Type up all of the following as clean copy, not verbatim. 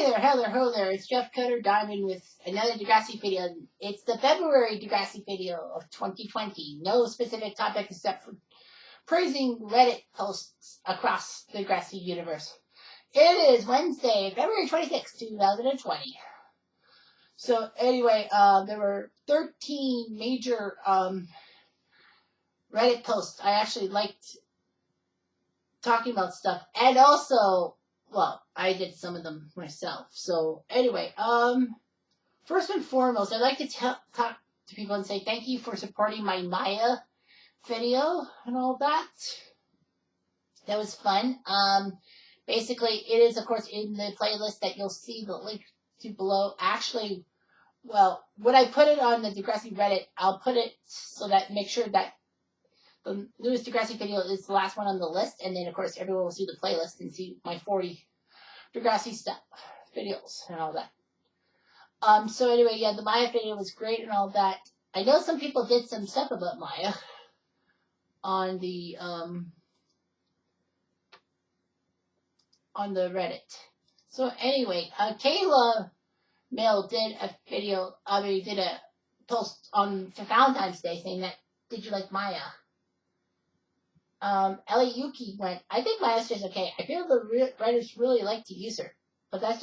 Hello there, it's Jeff Cutter Diamond with another Degrassi video. It's the February Degrassi video of 2020. No specific topic except for praising Reddit posts across the Degrassi universe. It is Wednesday, February 26, 2020. So anyway, there were 13 major Reddit posts. I actually liked talking about stuff, and also, well, I did some of them myself. So anyway, first and foremost, I'd like to talk to people and say thank you for supporting my Maya video and all that. That was fun. Basically, it is, of course, in the playlist that you'll see the link to below. Actually, well, when I put it on the Degrassi Reddit, I'll put it so that make sure that the newest Degrassi video is the last one on the list, and then, of course, everyone will see the playlist and see my 40 Degrassi stuff, videos, and all that. So anyway, yeah, the Maya video was great and all that. I know some people did some stuff about Maya on the Reddit. So anyway, Kayla Mill did a post on for Valentine's Day saying that, did you like Maya? Ellie Yuki went, I think Maya's just okay. I feel the writers really like to use her. But that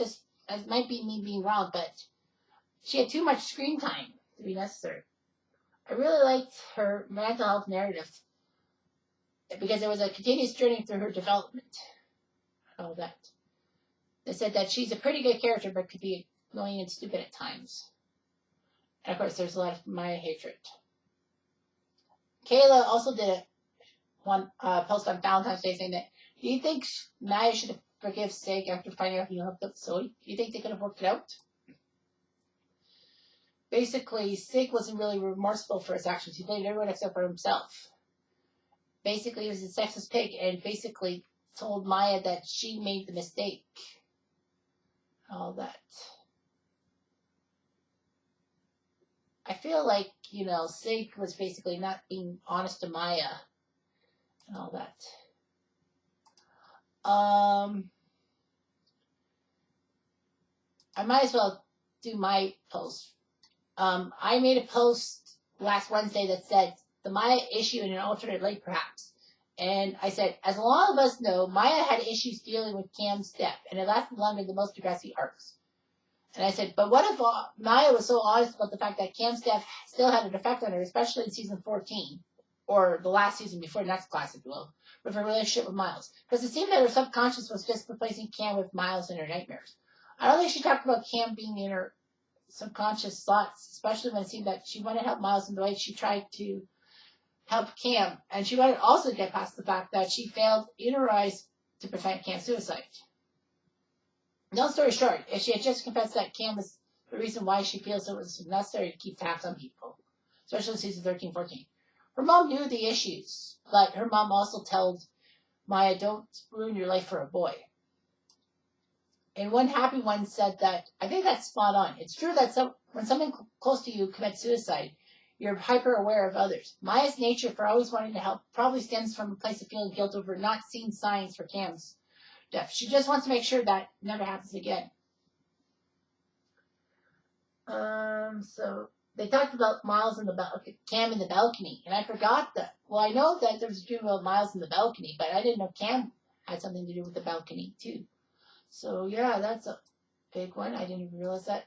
might be me being wrong, but she had too much screen time to be necessary. I really liked her mental health narrative because it was a continuous journey through her development. All that. They said that she's a pretty good character, but could be annoying and stupid at times. And of course, there's a lot of Maya hatred. Kayla also did one post on Valentine's Day saying that, do you think Maya should forgive Sig after finding out he hooked up Zoe? Do you think they could have worked it out? Basically, Sig wasn't really remorseful for his actions. He blamed everyone except for himself. Basically, he was a sexist pig and basically told Maya that she made the mistake. All that. I feel like, Sig was basically not being honest to Maya. And all that. I might as well do my post. I made a post last Wednesday that said, the Maya issue in an alternate light perhaps. And I said, as a lot of us know, Maya had issues dealing with Cam's death, and it lasted longer than most Degrassi arcs. And I said, but what if Maya was so honest about the fact that Cam's death still had an effect on her, especially in season 14? Or the last season before next class, if you will, with her relationship with Miles. Because it seemed that her subconscious was just replacing Cam with Miles in her nightmares. I don't think she talked about Cam being in her subconscious thoughts, especially when it seemed that she wanted to help Miles in the way she tried to help Cam. And she wanted to also get past the fact that she failed in her eyes to prevent Cam's suicide. Long story short, if she had just confessed that Cam was the reason why she feels it was necessary to keep tabs on people, especially in season 13-14. Her mom knew the issues, but her mom also told Maya, don't ruin your life for a boy. And one happy one said that, I think that's spot on. It's true that when someone close to you commits suicide, you're hyper aware of others. Maya's nature for always wanting to help probably stems from a place of feeling guilt over not seeing signs for Cam's death. She just wants to make sure that never happens again. So they talked about Miles in Cam in the balcony, and I forgot that. Well, I know that there was a dream about Miles in the balcony, but I didn't know Cam had something to do with the balcony too. So yeah, that's a big one. I didn't even realize that.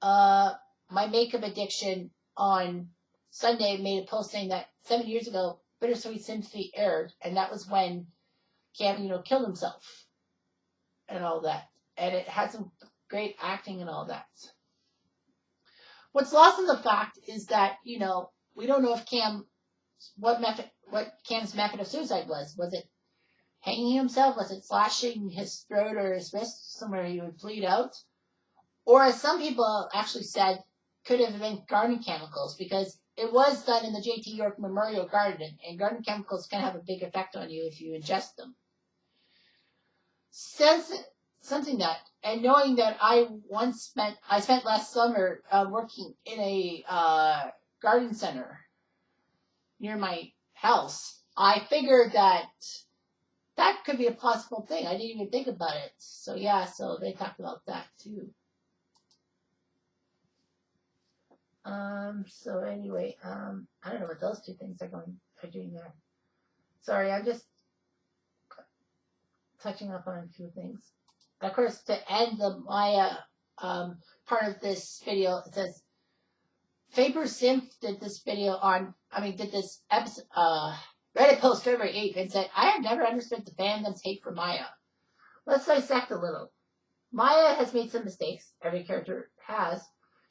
My makeup addiction on Sunday made a post saying that 7 years ago, Bittersweet Sympathy aired, and that was when Cam, killed himself and all that, and it had some great acting and all that. What's lost in the fact is that, we don't know if what Cam's method of suicide was. Was it hanging himself? Was it slashing his throat or his wrist somewhere he would bleed out? Or, as some people actually said, could have been garden chemicals, because it was done in the J.T. York Memorial Garden, and garden chemicals can have a big effect on you if you ingest them. Something that, and knowing that I spent last summer working in a garden center near my house, I figured that that could be a possible thing. I didn't even think about it. So yeah, so they talked about that too. So anyway, I don't know what those two things are doing there. Sorry, I'm just touching up on a few things. Of course, to end the Maya part of this video, it says Faber Simf did this episode, Reddit post February 8th and said, I have never understood the fandom's hate for Maya. Let's dissect a little. Maya has made some mistakes. Every character has.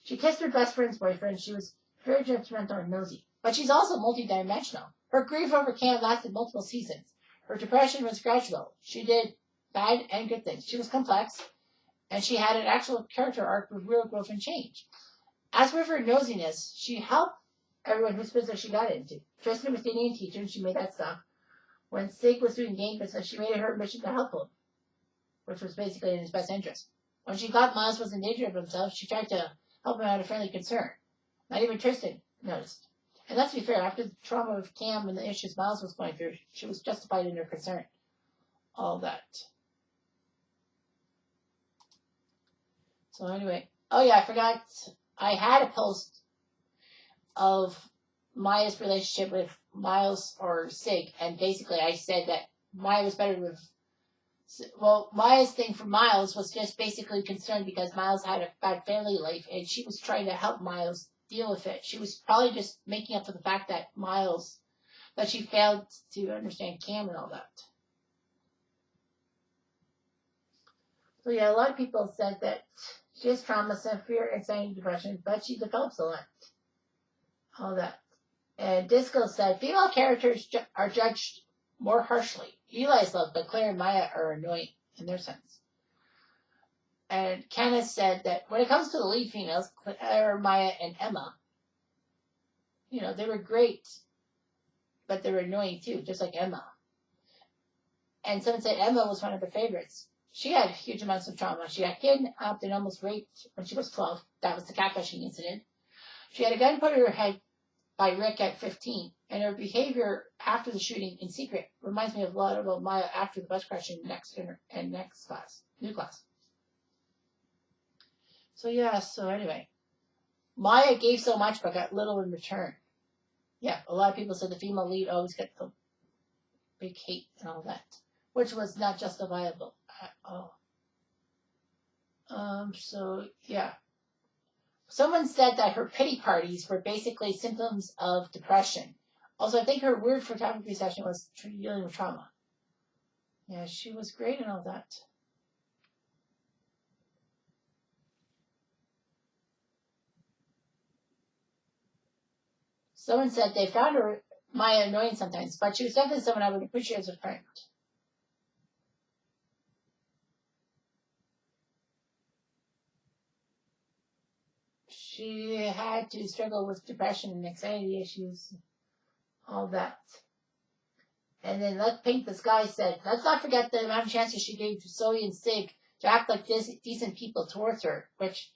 She kissed her best friend's boyfriend. She was very judgmental and nosy. But she's also multidimensional. Her grief over Cam lasted multiple seasons. Her depression was gradual. She did bad and good things. She was complex, and she had an actual character arc with real growth and change. As with her nosiness, she helped everyone whose business she got into. Tristan was dating a teacher, and she made that stop. When Sig was doing game business, she made it her mission to help him, which was basically in his best interest. When she thought Miles was in danger of himself, she tried to help him out of friendly concern. Not even Tristan noticed. And let's be fair, after the trauma of Cam and the issues Miles was going through, she was justified in her concern. All that. So anyway, oh yeah, I forgot. I had a post of Maya's relationship with Miles or Sig, and basically I said that Maya was better with. Well, Maya's thing for Miles was just basically concerned because Miles had a bad family life, and she was trying to help Miles deal with it. She was probably just making up for the fact that she failed to understand Cam and all that. So yeah, a lot of people said that she has trauma, severe anxiety, depression, but she develops a lot. All that. And Disco said, female characters are judged more harshly. Eli's loved, but Claire and Maya are annoying in their sense. And Kenneth said that when it comes to the lead females, Claire, Maya, and Emma, they were great, but they were annoying too, just like Emma. And someone said Emma was one of her favorites. She had huge amounts of trauma. She got kidnapped and almost raped when she was 12. That was the catfishing incident. She had a gun put in her head by Rick at 15, and her behavior after the shooting in secret reminds me a lot about Maya after the bus crash in new class. So yeah, so anyway, Maya gave so much but got little in return. Yeah, a lot of people said the female lead always got the big hate and all that, which was not justifiable at all. So yeah. Someone said that her pity parties were basically symptoms of depression. Also, I think her weird photography session was dealing with trauma. Yeah, she was great and all that. Someone said they found her Maya annoying sometimes, but she was definitely someone I would appreciate as a friend. She had to struggle with depression and anxiety issues, all that. And then Let's Paint the Sky said, let's not forget the amount of chances she gave to Zoe and Sig to act like decent people towards her, which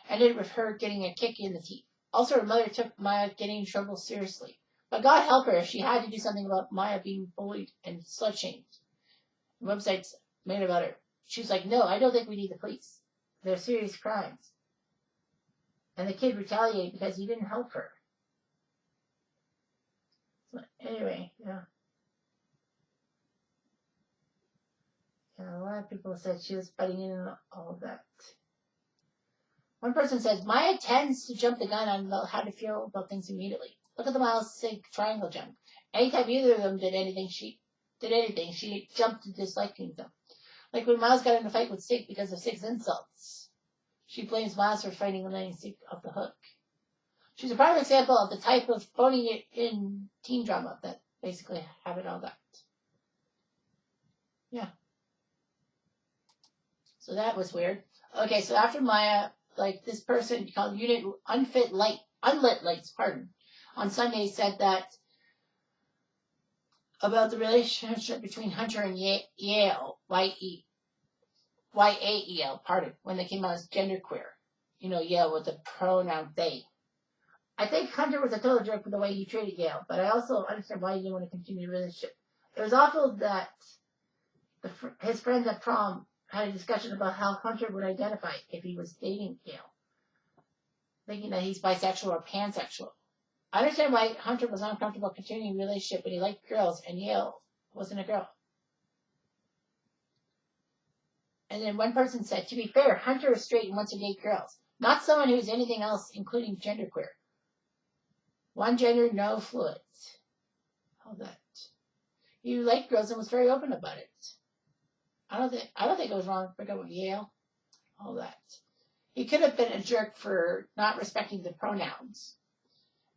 ended with her getting a kick in the teeth. Also, her mother took Maya getting in trouble seriously. But God help her if she had to do something about Maya being bullied and slut-shamed. Websites made about her. She was like, no, I don't think we need the police. They're serious crimes. And the kid retaliated because he didn't help her. So anyway, yeah. Yeah, a lot of people said she was butting in and all of that. One person says, Maya tends to jump the gun on how to feel about things immediately. Look at the Miles Sig triangle jump. Anytime either of them did anything, she jumped to disliking them. Like when Miles got in a fight with Sig because of Sig's insults. She blames Miles for fighting and letting Sig off the hook. She's a prime example of the type of phoning it in teen drama that basically have it all that. Yeah. So that was weird. Okay, so after Maya, this person called Unit Unlit Lights, on Sunday said that about the relationship between Hunter and Yale, Y-A-E-L, when they came out as genderqueer. Yale with the pronoun they. I think Hunter was a total jerk for the way he treated Yale, but I also understand why he didn't want to continue the relationship. It was awful that his friends at prom had a discussion about how Hunter would identify if he was dating Yale, thinking that he's bisexual or pansexual. I understand why Hunter was uncomfortable continuing a relationship when he liked girls and Yale wasn't a girl. And then one person said, to be fair, Hunter is straight and wants to date girls, not someone who's anything else, including genderqueer. One gender, no fluids. All that. He liked girls and was very open about it. I don't think it was wrong to break up with Yale. All that. He could have been a jerk for not respecting the pronouns.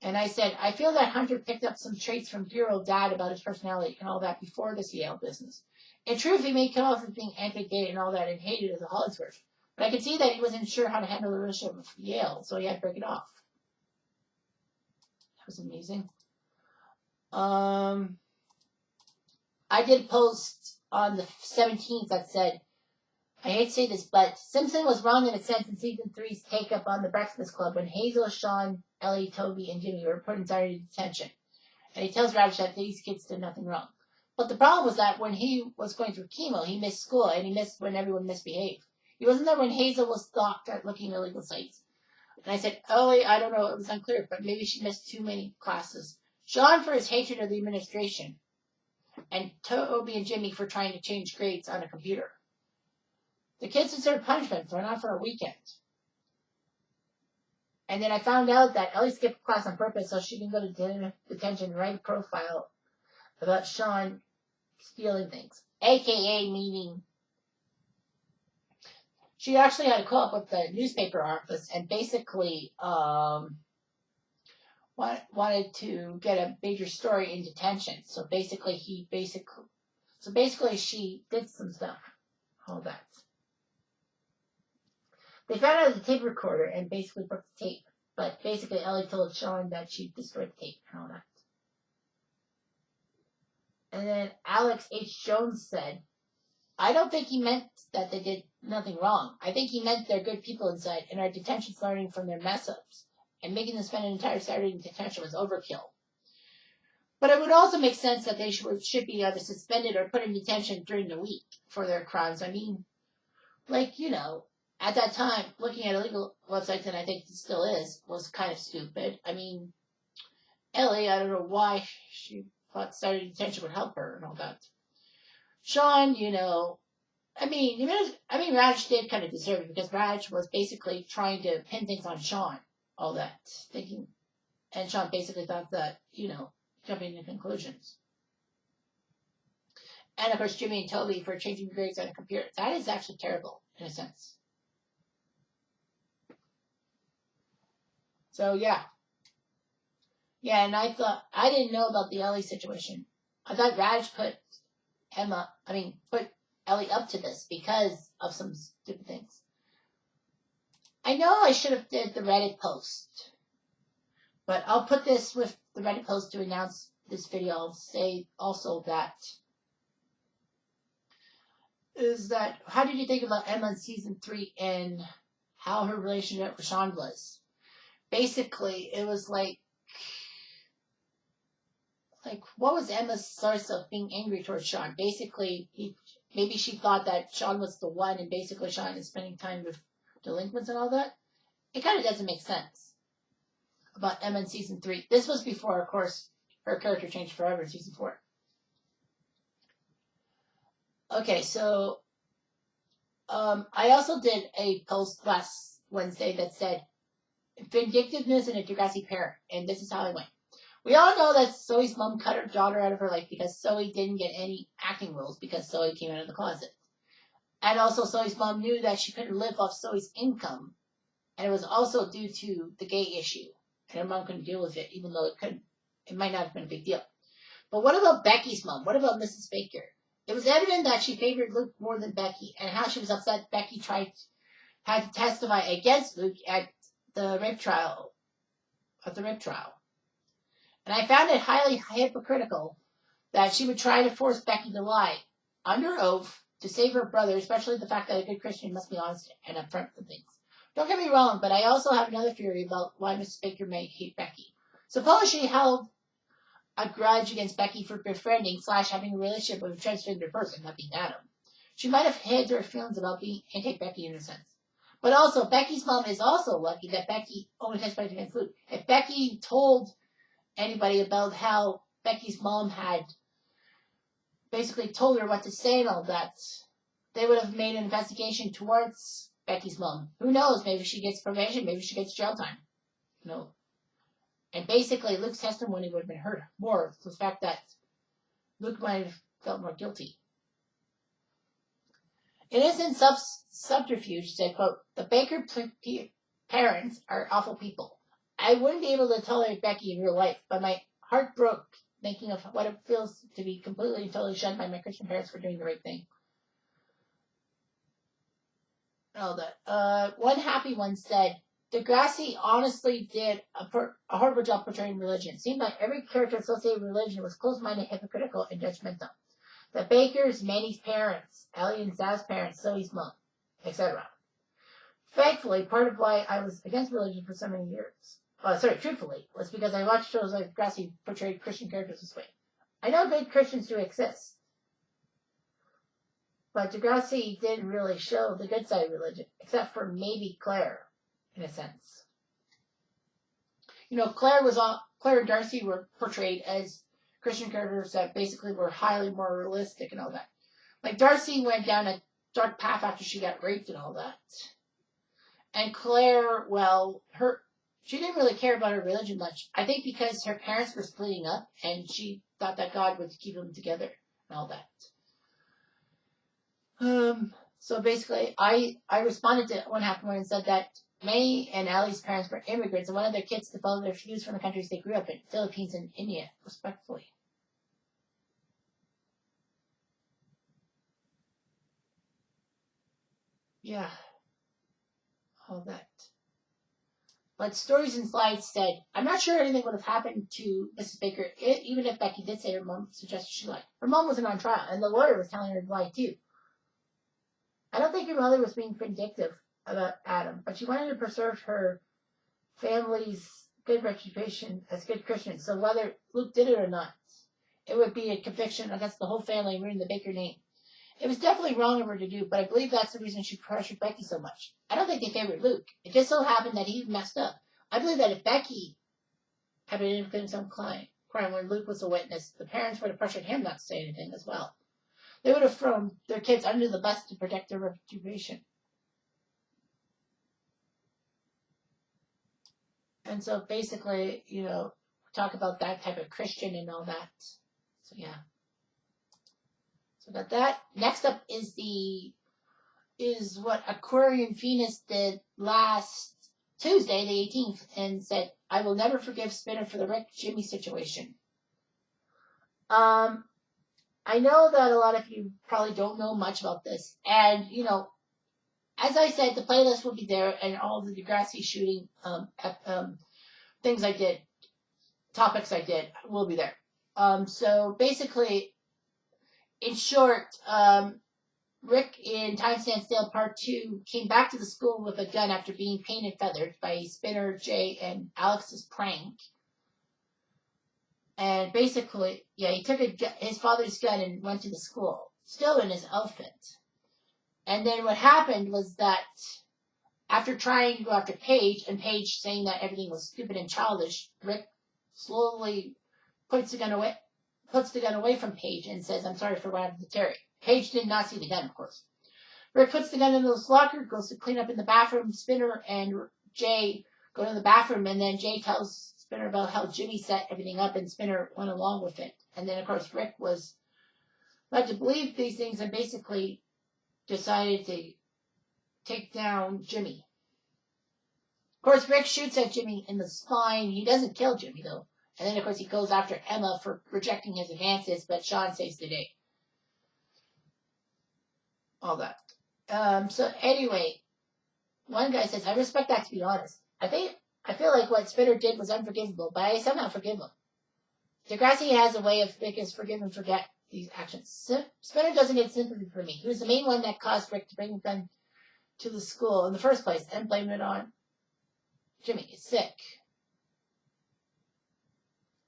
And I said, I feel that Hunter picked up some traits from dear old dad about his personality and all that before this Yale business. In truth, he may come off as being anti-gay and all that and hated as a Hollingsworth. But I could see that he wasn't sure how to handle the relationship with Yale, so he had to break it off. That was amazing. I did a post on the 17th that said, I hate to say this, but Simpson was wrong in a sense in season 3's take-up on the Breakfast Club when Hazel, Sean, Ellie, Toby, and Jimmy were put in solitary detention. And he tells Radish that these kids did nothing wrong. But the problem was that when he was going through chemo, he missed school, and he missed when everyone misbehaved. He wasn't there when Hazel was stalked at looking at illegal sites. And I said, Ellie, I don't know, it was unclear, but maybe she missed too many classes. Sean for his hatred of the administration, and Toby and Jimmy for trying to change grades on a computer. The kids deserve punishment for not for a weekend. And then I found out that Ellie skipped class on purpose so she can go to detention and write a profile about Sean stealing things. AKA meaning she actually had to call up with the newspaper office and basically wanted to get a major story in detention. So basically she did some stuff. All that. They found out the tape recorder and basically broke the tape. But basically Ellie told Sean that she destroyed the tape and all that. And then Alex H. Jones said, I don't think he meant that they did nothing wrong. I think he meant they're good people inside and our detention's learning from their mess-ups. And making them spend an entire Saturday in detention was overkill. But it would also make sense that they should be either suspended or put in detention during the week for their crimes. I mean, at that time, looking at illegal websites, and I think it still is, was kind of stupid. I mean, Ellie, I don't know why she thought Saturday detention would help her and all that. Sean, Raj did kind of deserve it because Raj was basically trying to pin things on Sean, all that, thinking, and Sean basically thought that, jumping to conclusions. And of course, Jimmy and Toby for changing grades on a computer. That is actually terrible, in a sense. So, yeah. Yeah, and I didn't know about the Ellie situation. I thought Raj put Ellie up to this because of some stupid things. I know I should have did the Reddit post, but I'll put this with the Reddit post to announce this video. I'll say also how did you think about Emma in season 3 and how her relationship with Sean was? Basically, it was like, what was Emma's source of being angry towards Sean? Basically, maybe she thought that Sean was the one, and basically Sean is spending time with delinquents and all that. It kind of doesn't make sense about Emma in season 3. This was before, of course, her character changed forever in season 4. Okay, so I also did a post last Wednesday that said vindictiveness in a Degrassi parent, and this is how it went. We all know that Zoe's mom cut her daughter out of her life because Zoe didn't get any acting roles because Zoe came out of the closet. And also Zoe's mom knew that she couldn't live off Zoe's income. And it was also due to the gay issue. And her mom couldn't deal with it, even though it might not have been a big deal. But what about Becky's mom? What about Mrs. Baker? It was evident that she favored Luke more than Becky, and how she was upset Becky had to testify against Luke at the rape trial. And I found it highly hypocritical that she would try to force Becky to lie under oath to save her brother, especially the fact that a good Christian must be honest and upfront with things. Don't get me wrong, but I also have another theory about why Mrs. Baker may hate Becky. Suppose she held a grudge against Becky for befriending / having a relationship with a transgender person, that being Adam. she might have hid her feelings about being anti-Becky in a sense. But also, Becky's mom is also lucky that Becky only testified against Luke. If Becky told anybody about how Becky's mom had basically told her what to say and all that, they would have made an investigation towards Becky's mom. Who knows? Maybe she gets probation. Maybe she gets jail time. And basically, Luke's testimony would have been heard more for the fact that Luke might have felt more guilty. Innocent subterfuge said, quote, "The Baker parents are awful people. I wouldn't be able to tolerate Becky in real life, but my heart broke thinking of what it feels to be completely and totally shunned by my Christian parents for doing the right thing." All that. One happy one said, "Degrassi honestly did a horrible job portraying religion. It seemed like every character associated with religion was close-minded, hypocritical, and judgmental. The Bakers, Manny's parents, Ellie and Zaz's parents, Zoe's mom, etc. Thankfully, part of why I was against religion for so many years, truthfully, was because I watched shows like Degrassi portrayed Christian characters this way. I know good Christians do exist, but Degrassi didn't really show the good side of religion, except for maybe Claire, in a sense. Claire and Darcy were portrayed as Christian characters that basically were highly more realistic and all that. Like, Darcy went down a dark path after she got raped and all that. And Claire, well, she didn't really care about her religion much. I think because her parents were splitting up, and she thought that God would keep them together and all that. So basically, I responded to what happened and said that May and Allie's parents were immigrants and wanted their kids to follow their views from the countries they grew up in, Philippines and India, respectfully. Yeah. All that. But Stories and Slides said, "I'm not sure anything would have happened to Mrs. Baker, even if Becky did say her mom suggested she lied. Her mom wasn't on trial, and the lawyer was telling her to lie too. I don't think your mother was being vindictive about Adam, but she wanted to preserve her family's good reputation as good Christians. So whether Luke did it or not, it would be a conviction against the whole family and ruin the Baker name. It was definitely wrong of her to do, but I believe that's the reason she pressured Becky so much. I don't think they favored Luke. It just so happened that he messed up. I believe that if Becky had been in some crime when Luke was a witness, the parents would have pressured him not to say anything as well. They would have thrown their kids under the bus to protect their reputation." And so basically, talk about that type of Christian and all that. So yeah. So got that. Next up is what Aquarian Venus did last Tuesday, the 18th, and said, "I will never forgive Spinner for the Rick Jimmy situation." I know that a lot of you probably don't know much about this, and as I said, the playlist will be there, and all the Degrassi shooting things I did, topics I did, will be there. So basically, in short, Rick in Time Stands Still Part 2 came back to the school with a gun after being painted feathered by Spinner, Jay, and Alex's prank. And basically, he took his father's gun and went to the school, still in his outfit. And then what happened was that after trying to go after Paige, and Paige saying that everything was stupid and childish, Rick slowly puts the gun away from Paige and says, "I'm sorry for what happened to Terry." Paige did not see the gun, of course. Rick puts the gun in his locker, goes to clean up in the bathroom. Spinner and Jay go to the bathroom, and then Jay tells Spinner about how Jimmy set everything up, and Spinner went along with it. And then, of course, Rick was led to believe these things and basically decided to take down Jimmy. Of course, Rick shoots at Jimmy in the spine. He doesn't kill Jimmy, though. And then, of course, he goes after Emma for rejecting his advances, but Sean saves the day. All that. So anyway, one guy says, "I respect that, to be honest. I feel like what Spinner did was unforgivable, but I somehow forgive him. Degrassi has a way of making us forgive and forget these actions. Spinner doesn't get sympathy for me. He was the main one that caused Rick to bring the gun to the school in the first place and blame it on Jimmy. Is sick."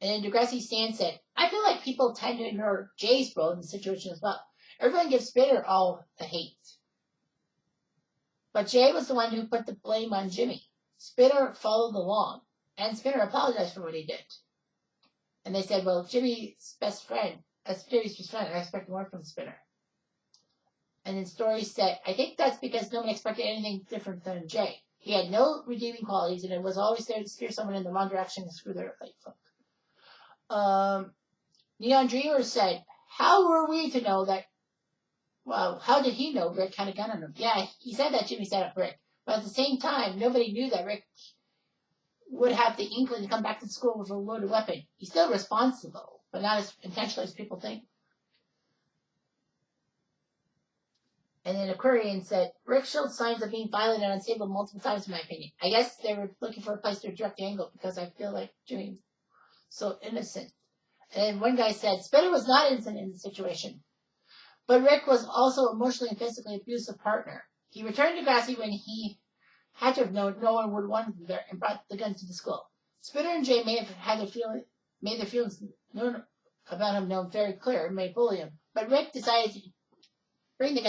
And Degrassi Stan said, "I feel like people tend to ignore Jay's role in the situation as well. Everyone gives Spinner all the hate. But Jay was the one who put the blame on Jimmy. Spinner followed along, and Spinner apologized for what he did. And they said, well, Jimmy's best friend, I expect more from Spinner. And then Story said, I think that's because no one expected anything different than Jay. He had no redeeming qualities, and it was always there to steer someone in the wrong direction and screw their life up. Neon Dreamer said, how were we to know that? Well, how did he know Rick had a gun on him? Yeah, he said that Jimmy set up Rick. But at the same time, nobody knew that Rick would have the inkling to come back to school with a loaded weapon. He's still responsible, but not as intentionally as people think. And then Aquarian said, Rick showed signs of being violent and unstable multiple times, in my opinion. I guess they were looking for a place to direct the angle because I feel like Jimmy's so innocent. And one guy said, Spinner was not innocent in the situation. But Rick was also emotionally and physically abusive partner. He returned to Degrassi when he had to have known no one would want him there and brought the gun to the school. Spinner and Jay may have had made their feelings known about him known very clear and may bully him. But Rick decided to bring the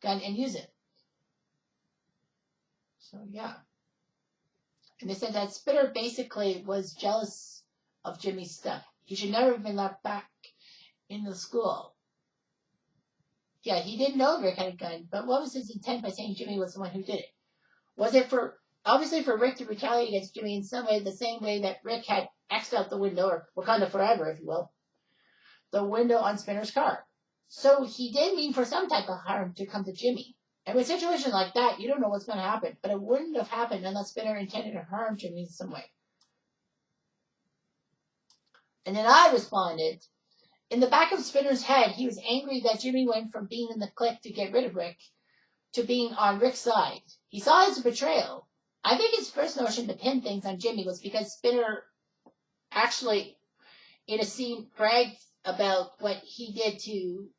gun and use it. So yeah. And they said that Spinner basically was jealous of Jimmy's stuff. He should never have been let back in the school. Yeah, he didn't know Rick had a gun, but what was his intent by saying Jimmy was the one who did it? Was it obviously for Rick to retaliate against Jimmy in some way, the same way that Rick had X'd out the window, or Wakanda Forever, if you will, the window on Spinner's car. So he did mean for some type of harm to come to Jimmy. And with a situation like that, you don't know what's going to happen, but it wouldn't have happened unless Spinner intended to harm Jimmy in some way. And then I responded, in the back of Spinner's head, he was angry that Jimmy went from being in the clique to get rid of Rick to being on Rick's side. He saw it as a betrayal. I think his first notion to pin things on Jimmy was because Spinner actually, in a scene, bragged about what he did to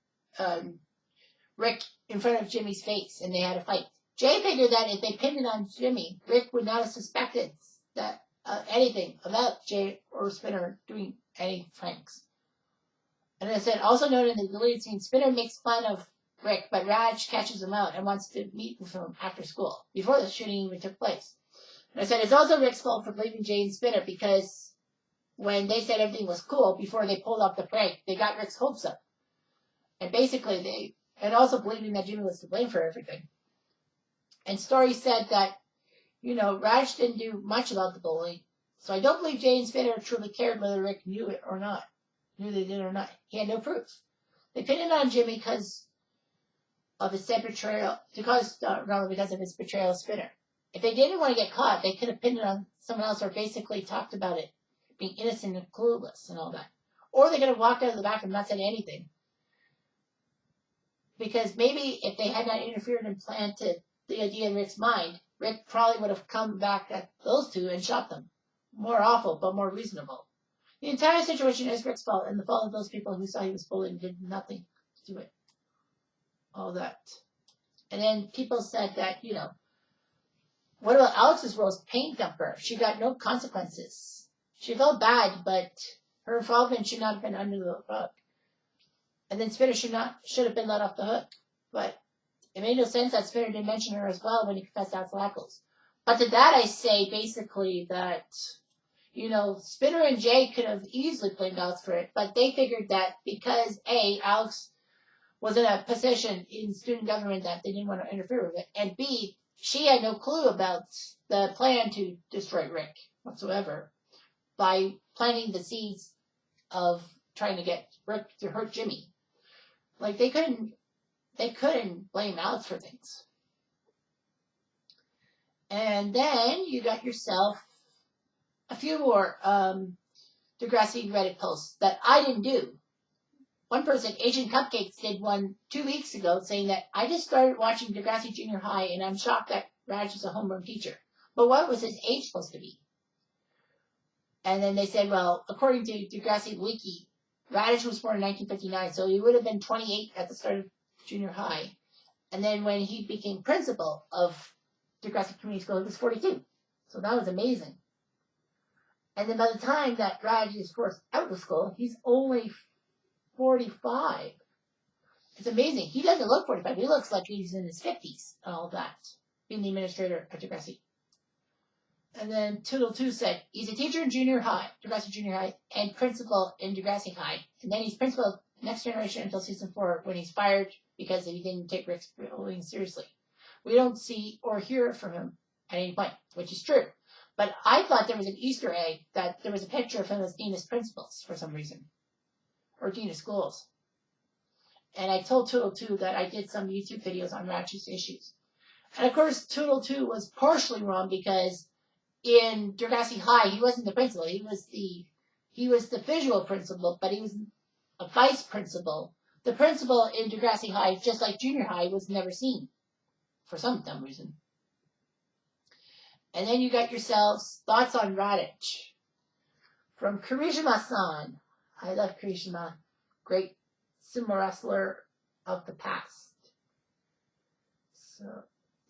Rick in front of Jimmy's face, and they had a fight. Jay figured that if they pinned it on Jimmy, Rick would not have suspected that anything about Jay or Spinner doing any pranks. And I said, also noted in the deleted scene, Spinner makes fun of Rick, but Raj catches him out and wants to meet with him after school, before the shooting even took place. And I said, it's also Rick's fault for believing Jay and Spinner, because when they said everything was cool, before they pulled off the prank, they got Rick's hopes up. And basically, and also believing that Jimmy was to blame for everything. And Story said that, Raj didn't do much about the bullying, so I don't believe Jay and Spinner truly cared whether Rick knew it or not. Knew they did or not. He had no proof. They pinned it on Jimmy because of his said betrayal, because of his betrayal of Spinner. If they didn't want to get caught, they could have pinned it on someone else or basically talked about it being innocent and clueless and all that. Or they could have walked out of the back and not said anything. Because maybe if they had not interfered and planted the idea in Rick's mind, Rick probably would have come back at those two and shot them. More awful, but more reasonable. The entire situation is Rick's fault, and the fault of those people who saw he was bullied and did nothing to do it. All that. And then people said that, what about Alex's roast paint dumper? She got no consequences. She felt bad, but her involvement should not have been under the rug. And then Spinner should have been let off the hook. But it made no sense that Spinner didn't mention her as well when he confessed Alex Lackles. But to that I say basically that, Spinner and Jay could have easily blamed Alex for it, but they figured that because A, Alex was in a position in student government that they didn't want to interfere with it, and B, she had no clue about the plan to destroy Rick whatsoever by planting the seeds of trying to get Rick to hurt Jimmy. Like, they couldn't blame Alex for things. And then you got yourself a few more Degrassi Reddit posts that I didn't do. One person, Asian Cupcakes, did one 2 weeks ago saying that I just started watching Degrassi Junior High and I'm shocked that Raj is a homeroom teacher. But what was his age supposed to be? And then they said, well, according to Degrassi Wiki, Radish was born in 1959, so he would have been 28 at the start of junior high. And then when he became principal of Degrassi Community School, he was 42. So that was amazing. And then by the time that Radish is forced out of school, he's only 45. It's amazing. He doesn't look 45. He looks like he's in his 50s and all of that, being the administrator at Degrassi. And then Toodle 2 said, he's a teacher in junior high, Degrassi Junior High, and principal in Degrassi High. And then he's principal of Next Generation until season 4 when he's fired because he didn't take Rick's bullying seriously. We don't see or hear from him at any point, which is true. But I thought there was an Easter egg that there was a picture of him as Dean of Principals for some reason, or Dean of Schools. And I told Toodle 2 that I did some YouTube videos on Ratchet's issues. And of course, Toodle 2 was partially wrong because in Degrassi High, he wasn't the principal. He was the visual principal, but he was a vice principal. The principal in Degrassi High, just like Junior High, was never seen for some dumb reason. And then you got yourselves thoughts on Raditz from Kirishima-san. I love Kirishima. Great sumo wrestler of the past. So,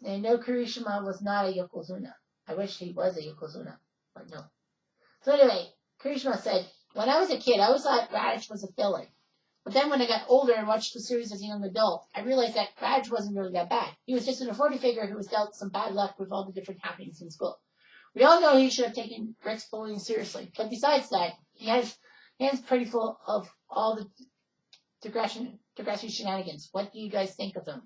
and no, Kirishima was not a Yokozuna. I wish he was a Yokozuna, but no. So anyway, Kirishima said, when I was a kid, I always thought Raditz was a villain. But then when I got older and watched the series as a young adult, I realized that Raditz wasn't really that bad. He was just an authority figure who was dealt some bad luck with all the different happenings in school. We all know he should have taken Rick's bullying seriously. But besides that, he has hands pretty full of all the Degrassi shenanigans. What do you guys think of them?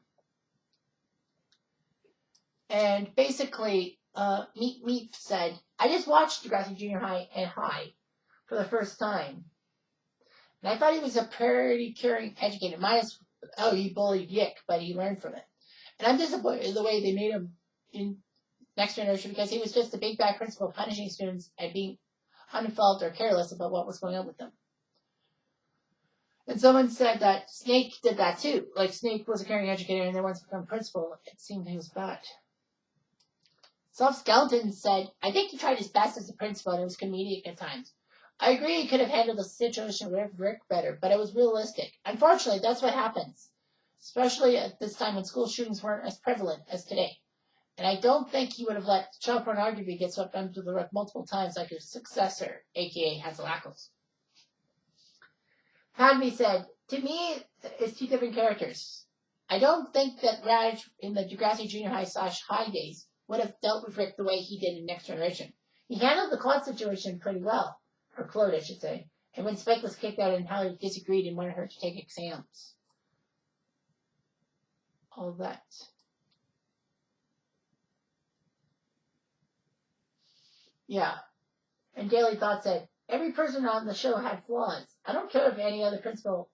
And basically, Meep said, I just watched Degrassi Junior High and High for the first time. And I thought he was a pretty caring educator. Minus, he bullied Yick, but he learned from it. And I'm disappointed in the way they made him in Next Generation because he was just a big bad principal punishing students and being uninvolved or careless about what was going on with them. And someone said that Snake did that too. Like Snake was a caring educator and then once become principal, it seemed he was bad. Soft Skeleton said, I think he tried his best as a principal and it was comedic at times. I agree he could have handled the situation with Rick better, but it was realistic. Unfortunately, that's what happens, especially at this time when school shootings weren't as prevalent as today. And I don't think he would have let child pornography get swept under the rug multiple times like his successor, a.k.a. Hazel-Ackles. Padme said, to me, it's two different characters. I don't think that Raditz in the Degrassi Junior High / High days would have dealt with Rick the way he did in Next Generation. He handled the Claude situation pretty well. Or Claude, I should say. And when Spike was kicked out and Hallie disagreed and wanted her to take exams. All that. Yeah. And Daily Thought said, every person on the show had flaws. I don't know if any other principal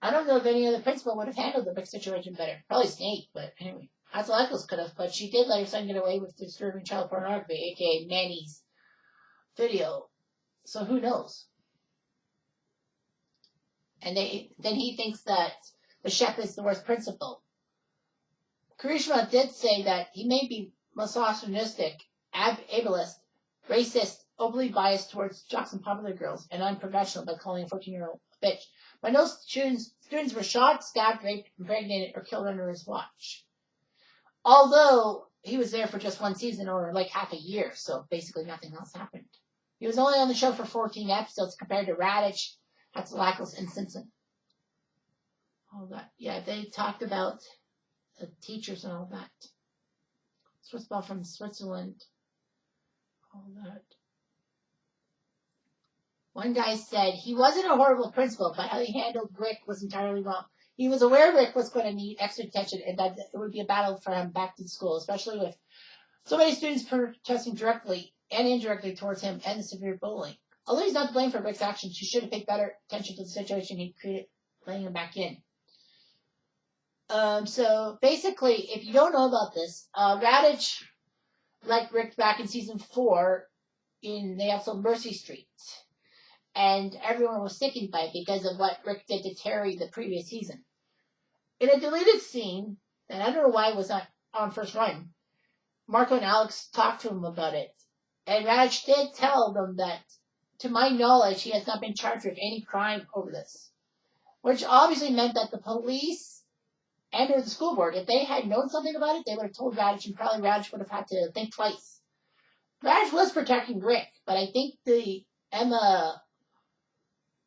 would have handled the big situation better. Probably Snake, but anyway. Hazel-Ackles could have, but she did let her son get away with disturbing child pornography, a.k.a. Manny's video. So who knows? And then he thinks that the chef is the worst principal. Kirishima did say that he may be misogynistic, ableist, racist, overly biased towards jocks and popular girls, and unprofessional by calling a 14-year-old a bitch. But no students were shot, stabbed, raped, impregnated, or killed under his watch. Although he was there for just one season or like half a year, so basically nothing else happened. He was only on the show for 14 episodes compared to Raditz, Hazel-Ackles, and Simpson. All that. Yeah, they talked about the teachers and all that. Switzball from Switzerland. All that. One guy said he wasn't a horrible principal, but how he handled Rick was entirely wrong. He was aware Rick was going to need extra attention and that it would be a battle for him back to school, especially with so many students protesting directly and indirectly towards him and the severe bullying. Although he's not to blame for Rick's actions, he should have paid better attention to the situation he created, letting him back in. So basically, if you don't know about this, Raditz liked Rick back in season 4 in the episode Mercy Street. And everyone was sickened by it because of what Rick did to Terry the previous season. In a deleted scene, and I don't know why it was not on first run, Marco and Alex talked to him about it. And Raditz did tell them that, to my knowledge, he has not been charged with any crime over this. Which obviously meant that the police and or the school board, if they had known something about it, they would have told Raditz, and probably Raditz would have had to think twice. Raditz was protecting Rick, but I think the Emma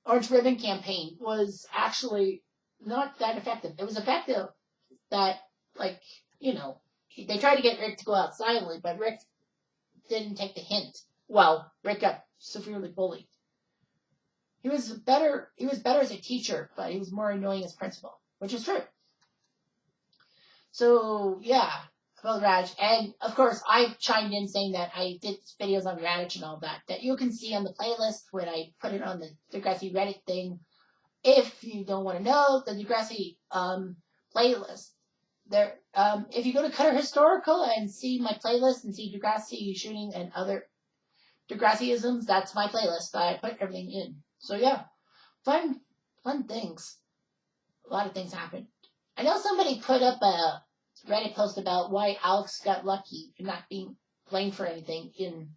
Orange Ribbon campaign was actually not that effective. It was effective that, like, they tried to get Rick to go out silently, but Rick didn't take the hint. Well, Rick got severely bullied. He was better as a teacher, but he was more annoying as principal, which is true. So, yeah, about Radish. And, of course, I chimed in saying that I did videos on Radish and all that you can see on the playlist when I put it on the Degrassi Reddit thing. If you don't want to know, the Degrassi playlist, there, if you go to Cutter Historical and see my playlist and see Degrassi shooting and other Degrassiisms, that's my playlist. I put everything in. So, yeah, fun things. A lot of things happened. I know somebody put up a Reddit post about why Alex got lucky and not being blamed for anything in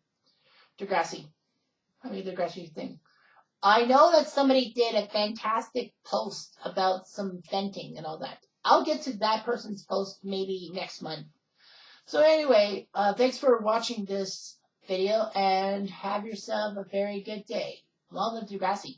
Degrassi. The Degrassi thing. I know that somebody did a fantastic post about some venting and all that. I'll get to that person's post maybe next month. So anyway, thanks for watching this video and have yourself a very good day. Long live Degrassi.